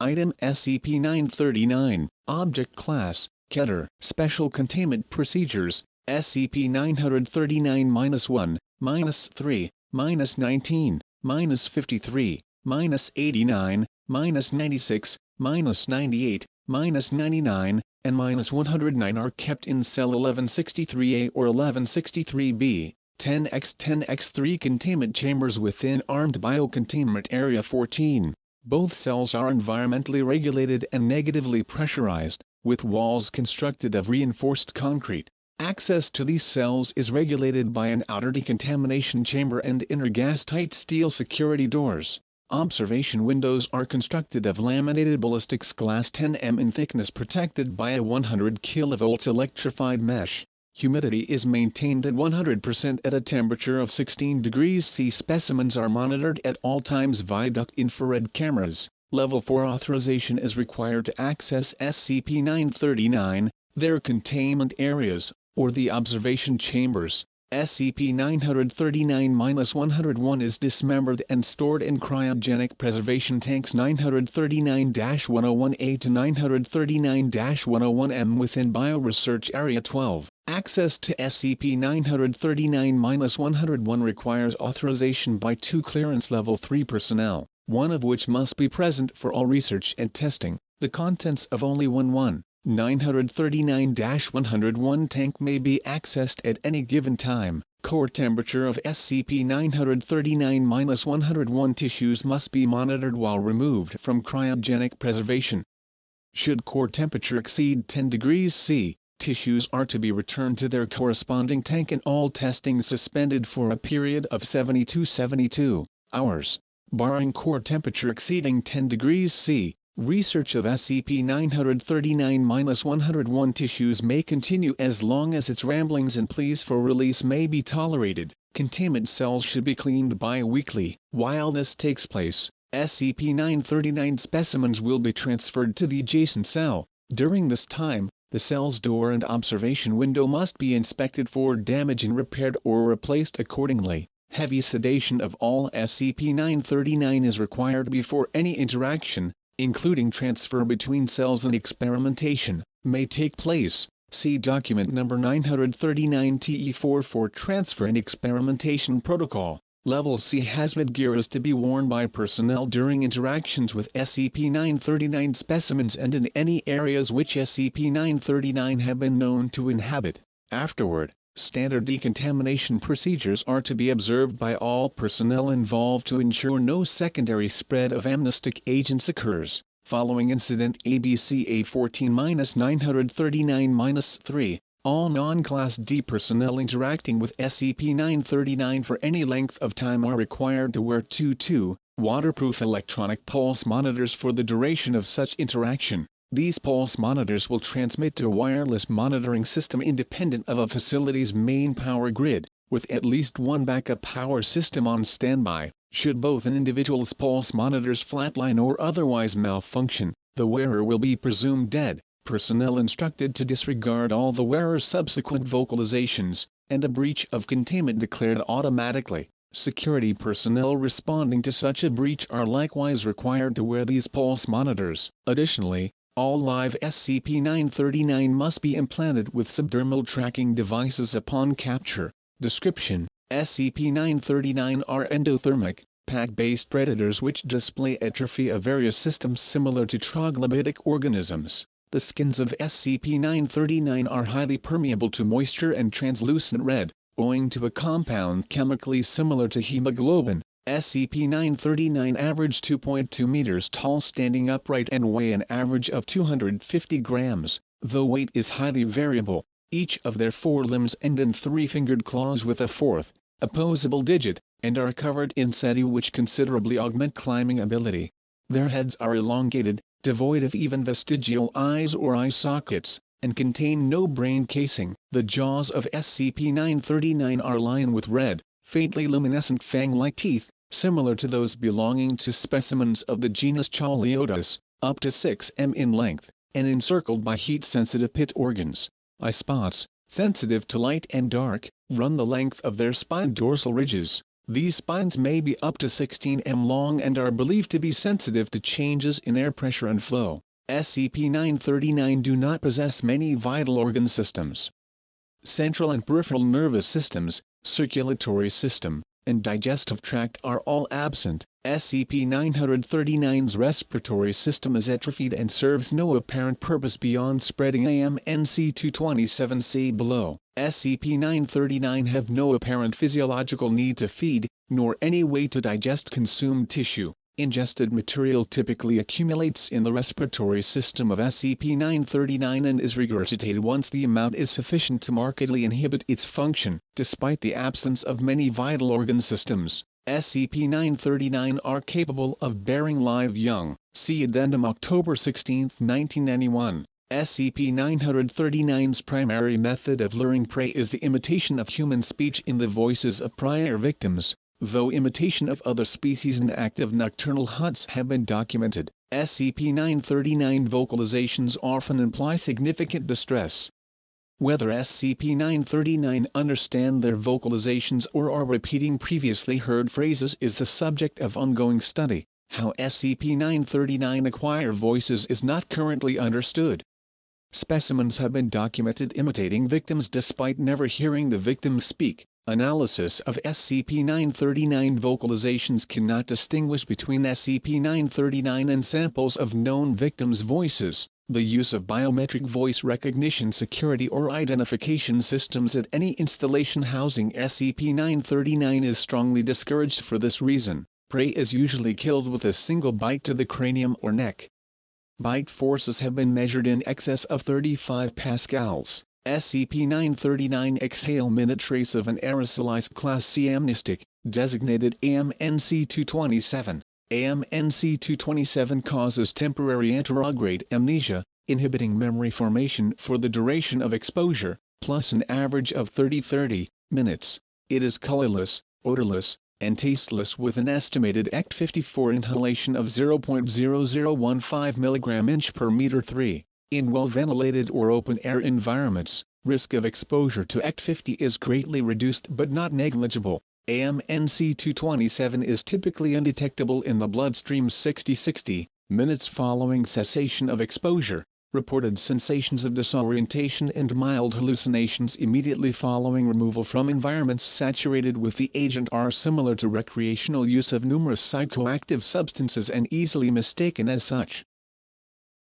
Item SCP-939, Object Class, Keter. Special Containment Procedures, SCP-939-1, -3, -19, -53, -89, -96, -98, -99, and -109 are kept in Cell 1163-A or 1163-B, 10x10x3 containment chambers within Armed Biocontainment Area 14. Both cells are environmentally regulated and negatively pressurized, with walls constructed of reinforced concrete. Access to these cells is regulated by an outer decontamination chamber and inner gas-tight steel security doors. Observation windows are constructed of laminated ballistics glass 10 m in thickness protected by a 100 kV electrified mesh. Humidity is maintained at 100% at a temperature of 16 degrees C. Specimens are monitored at all times via duct infrared cameras. Level 4 authorization is required to access SCP-939, their containment areas, or the observation chambers. SCP-939-101 is dismembered and stored in cryogenic preservation tanks 939-101A to 939-101M within Bioresearch Area 12. Access to SCP-939-101 requires authorization by 2 Clearance Level 3 personnel, one of which must be present for all research and testing. The contents of only 939-101 tank may be accessed at any given time. Core temperature of SCP-939-101 tissues must be monitored while removed from cryogenic preservation. Should core temperature exceed 10 degrees C, tissues are to be returned to their corresponding tank and all testing suspended for a period of 72 hours. Barring core temperature exceeding 10 degrees C, research of SCP-939-101 tissues may continue as long as its ramblings and pleas for release may be tolerated. Containment cells should be cleaned bi-weekly. While this takes place, SCP-939 specimens will be transferred to the adjacent cell. During this time, the cell's door and observation window must be inspected for damage and repaired or replaced accordingly. Heavy sedation of all SCP-939 is required before any interaction, including transfer between cells and experimentation, may take place. See document number 939-TE4 for transfer and experimentation protocol. Level C hazmat gear is to be worn by personnel during interactions with SCP-939 specimens and in any areas which SCP-939 have been known to inhabit. Afterward, standard decontamination procedures are to be observed by all personnel involved to ensure no secondary spread of amnestic agents occurs. Following Incident ABCA 14-939-3, all non-Class D personnel interacting with SCP-939 for any length of time are required to wear 2 waterproof electronic pulse monitors for the duration of such interaction. These pulse monitors will transmit to a wireless monitoring system independent of a facility's main power grid, with at least one backup power system on standby. Should both an individual's pulse monitors flatline or otherwise malfunction, the wearer will be presumed dead. Personnel instructed to disregard all the wearer's subsequent vocalizations, and a breach of containment declared automatically. Security personnel responding to such a breach are likewise required to wear these pulse monitors. Additionally, all live SCP-939 must be implanted with subdermal tracking devices upon capture. Description: SCP-939 are endothermic, pack-based predators which display atrophy of various systems similar to troglodytic organisms. The skins of SCP-939 are highly permeable to moisture and translucent red, owing to a compound chemically similar to hemoglobin. SCP-939 average 2.2 meters tall standing upright and weigh an average of 250 grams, though weight is highly variable. Each of their 4 limbs end in 3-fingered claws with a 4th, opposable digit, and are covered in setae which considerably augment climbing ability. Their heads are elongated, devoid of even vestigial eyes or eye sockets, and contain no brain casing. The jaws of SCP-939 are lined with red, faintly luminescent fang-like teeth, similar to those belonging to specimens of the genus Chaliotis, up to 6 m in length, and encircled by heat-sensitive pit organs. Eye spots, sensitive to light and dark, run the length of their spine dorsal ridges. These spines may be up to 16 m long and are believed to be sensitive to changes in air pressure and flow. SCP-939 do not possess many vital organ systems. Central and peripheral nervous systems, circulatory system, and digestive tract are all absent. SCP-939's respiratory system is atrophied and serves no apparent purpose beyond spreading AMNC-227. See below. SCP-939 have no apparent physiological need to feed, nor any way to digest consumed tissue. Ingested material typically accumulates in the respiratory system of SCP-939 and is regurgitated once the amount is sufficient to markedly inhibit its function. Despite the absence of many vital organ systems, SCP-939 are capable of bearing live young. See Addendum October 16, 1991. SCP-939's primary method of luring prey is the imitation of human speech in the voices of prior victims, though imitation of other species and active nocturnal hunts have been documented. SCP-939 vocalizations often imply significant distress. Whether SCP-939 understand their vocalizations or are repeating previously heard phrases is the subject of ongoing study. How SCP-939 acquire voices is not currently understood. Specimens have been documented imitating victims despite never hearing the victims speak. Analysis of SCP-939 vocalizations cannot distinguish between SCP-939 and samples of known victims' voices. The use of biometric voice recognition security or identification systems at any installation housing SCP-939 is strongly discouraged for this reason. Prey is usually killed with a single bite to the cranium or neck. Bite forces have been measured in excess of 35 pascals. SCP-939 exhale minute trace of an aerosolized Class C amnestic, designated AMNC-227. AMNC-227 causes temporary anterograde amnesia, inhibiting memory formation for the duration of exposure, plus an average of 30 minutes. It is colorless, odorless, and tasteless with an estimated ACT54 inhalation of 0.0015 mg per meter 3. In well-ventilated or open-air environments, risk of exposure to ACT50 is greatly reduced but not negligible. AMNC-227 is typically undetectable in the bloodstream 60 minutes following cessation of exposure. Reported sensations of disorientation and mild hallucinations immediately following removal from environments saturated with the agent are similar to recreational use of numerous psychoactive substances and easily mistaken as such.